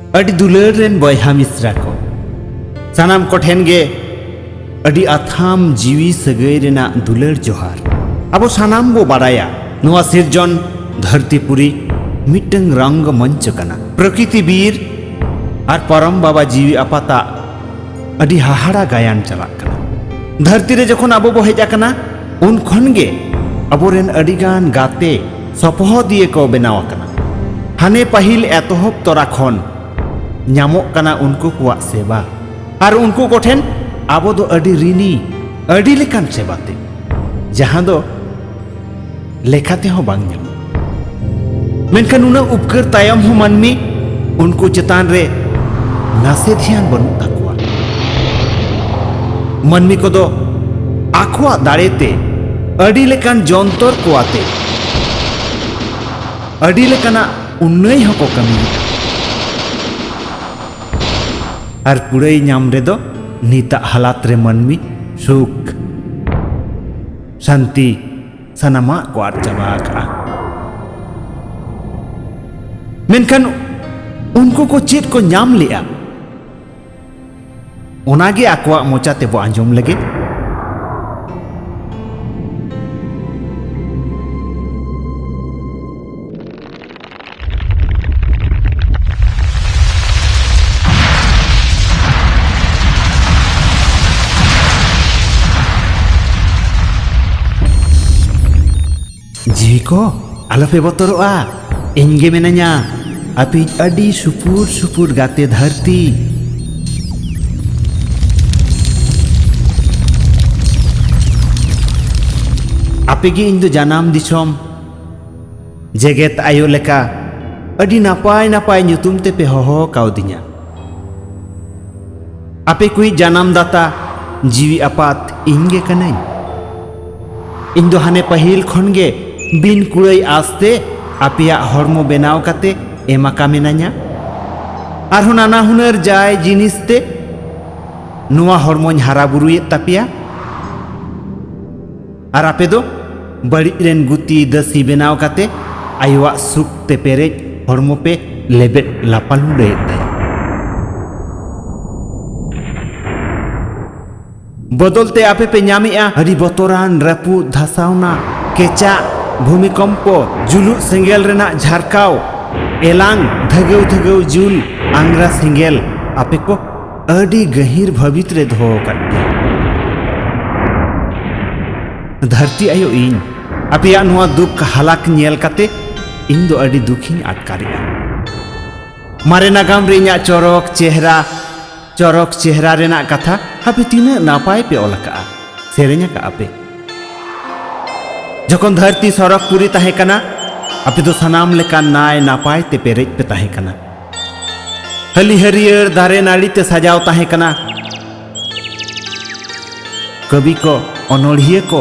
अड़ी दुलार रेन बयहा मिश्रा को सानाम कोठेन गे अड़ी आथाम जीवी सगै रेना दुलार जोहार। अब सानाम बो बाडाया नुआ सिरजन धरतीपुरी मिट्टंग रंग मंच कना प्रकृति बीर और परम बाबा जीवी आपाता अड़ी हाहाड़ा गायन चला कना। धरती रे जखन अब बो हेज आकना उन खन गे अबोरेन अड़ीगान गाते सपह दिए को बनाव कना। हाने पहिल एतहब तोरा खन ᱧᱟᱢᱚᱜ ᱠᱟᱱᱟ उनको कुआक सेवा और उनको कोठेन आबो दो अड़ी ऋणी अड़ी लेकान सेवाते जहां दो लेखाते हो बांग ᱧᱟᱢᱚᱜ। मेनखान उना उपकर तायम हो मानमी उनको चेतान रे नासे ध्यान बनू ताकुआ। मानमी को दो आखुआ दाड़ेते अड़ी लेकान जंतर कुआते अड़ी लेकाना उन्नय हको कमी और पुरई नाम रे दो नीता हालात रे मनमी सुख शांति सनामा को आर चबा का। मेनखान उनको को चेत को नाम लिया ओनागे आकवा मोचाते बो आंजम लगे। जीवी को आलोपे बतरोआ इनगे मेनाnya अपि अड़ी सुपुर सुपुर गाते धरती। आपे गे इन दो जानाम दिसोम जेगेत आयो लेका अड़ी नापाय नापाय ᱧᱩᱛᱩᱢ ते पे होहो काउदिnya। आपे कुई जानाम दाता जीवी आपात इनगे कनाई। इन दो हाने पहिल खनगे बिन कुड़ई आस्ते आपिया हरमो बेनाव काते एमाका मेनाnya और नाना हुनर जाय जिनिसते नुआ हरमोñ हारा बुरुये तापिया और आपे दो बड़ी रेन गुती दसी बेनाव काते आयुआ सुख ते पेरेज हरमो पे लेबेट लापालुंडे ताया। बदलते आपे पे ᱧᱟᱢᱮᱜᱼᱟ अड़ी बतरान रपु धासावना केचा भूमिकम्पो जुलु सेंगेल रेना झारकाव एलांग धगेव धगेव जुल आंग्रा सेंगेल आपे को अड़ी गहीर भवित रे धो काटे। धरती आयो इन आपिया नुआ दुख हालाक नेल काते इन दो अड़ी दुखिन आटकारिया। मारे नागाम रे इᱧᱟᱜ चोरक चेहरा रेना कथा आपे तीना नापाय पे ओलका सेरेኛ का आपे जखन धरती सरक पूरी ताहे कना आपे दो सनाम लेका नाय नापाय ते पेरेज पे ताहे कना। हली हरियर दारे नाड़ी ते सजाव ताहे कना। कवि को अनोढ़िया को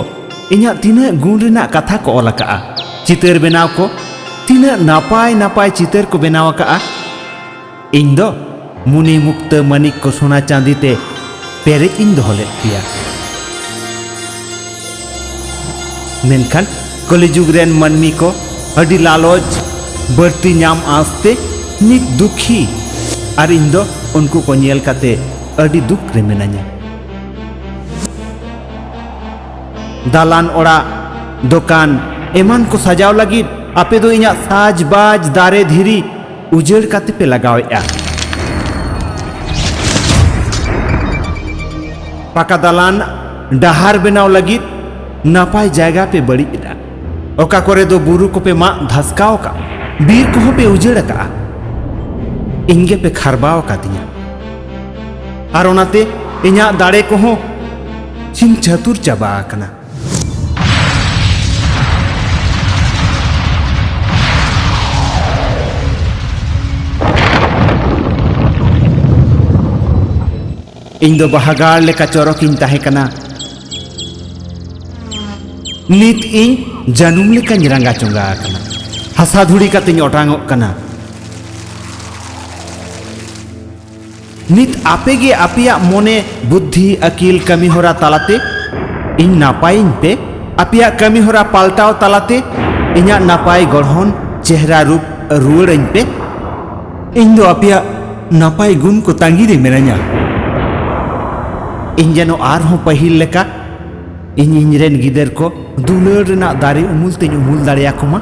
इᱧाग तीना गुण रेना कथा को ओलका चितर बेनाव को तीना नापाय नापाय चितर को बेनाव का। इन दो मुनि मुक्त मनिक को सोना चांदी ते पेरेज इन दोहले पिया। मेनखान कलिजुग रेन मनमी को अड़ी लालच बढ़ती नाम आस्ते नित दुखी और इन दो उनको को नेल काते अड़ी दुख रे मेनाnya। दालान ओड़ा दुकान एमान को सजाव लगी आपे दो इᱧाग साज बाज दारे धीरी उजड़ काते पे लगावेआ। पाका दालान डहार बेनाव लगी नापाय जायगा पे बड़ी इदा ओका करे दो बुरु को पे मा धसकाव का बीर को पे उजड़ का इंगे पे खरबाव का दिया और ओनाते इᱧाग दाड़े को हो चिन चतुर चाबा कना। इन दो बहागार लेका चोरक इन ताहे कना। नित इन जानुम लेका रंगा चोंगा कना हसा धुड़ी काते ओटांगोग कना। नित आपेगे आपिया मोने बुद्धि अकिल कमी होरा तालाते इन नापाय पे आपिया कमी होरा पाल्टाव तालाते इᱧाग नापाय गढ़न चेहरा रूप रुआड़ पे इन दो आपिया नापाय गुण को तांगी मेनाया इन जेनो आरहों पहिल लेका इन इनरेन गिदर को दुलर ना दारे उमुल तेन उमुल दाड़ेया को मा